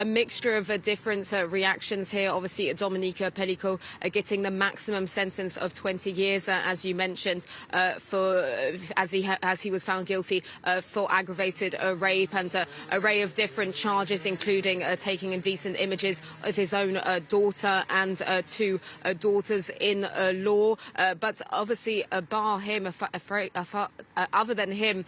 A mixture of different reactions here. Obviously, Dominique Pelicot getting the maximum sentence of 20 years, as you mentioned, as he was found guilty for aggravated rape and an array of different charges, including taking indecent images of his own daughter and two daughters-in-law. But obviously, bar him, other than him,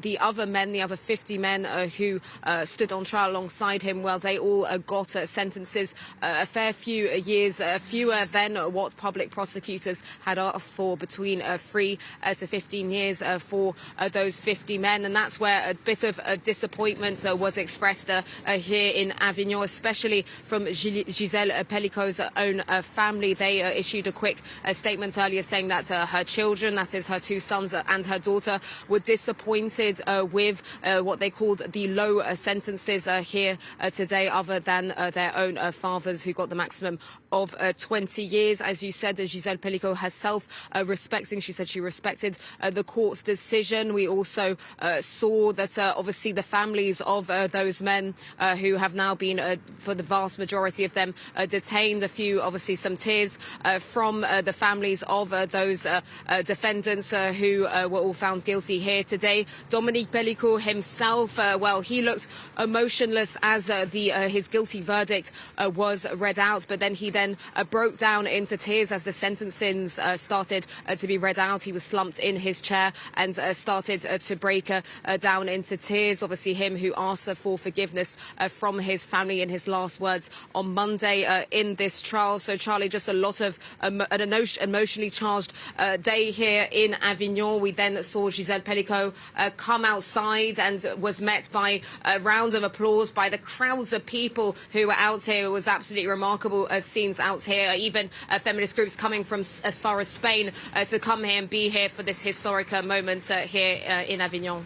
the other men, the other 50 men who stood on trial alongside him, well, they all got sentences a fair few years fewer than what public prosecutors had asked for, between 3 to 15 years for those 50 men. And that's where a bit of disappointment was expressed here in Avignon, especially from Gisèle Pelicot's own family. They issued a quick statement earlier saying that her children, that is her 2 sons and her daughter, were disappointed with what they called the low sentences here today, other than their own fathers, who got the maximum of 20 years. As you said, Gisèle Pelicot herself respecting, she said she respected the court's decision. We also saw that obviously the families of those men who have now been, for the vast majority of them, detained. A few, obviously, some tears from the families of those defendants who were all found guilty here today. Dominique Pelicot himself, well, he looked emotionless as his guilty verdict was read out, but then he broke down into tears as the sentencing started to be read out. He was slumped in his chair and started to break down into tears. Obviously, him who asked for forgiveness from his family in his last words on Monday in this trial. So, Charlie, just a lot of an emotionally charged day here in Avignon. We then saw Gisèle Pelicot come outside and was met by a round of applause by the crowds of people who were out here. It was absolutely remarkable scenes out here. Even feminist groups coming from as far as Spain to come here and be here for this historic moment here in Avignon.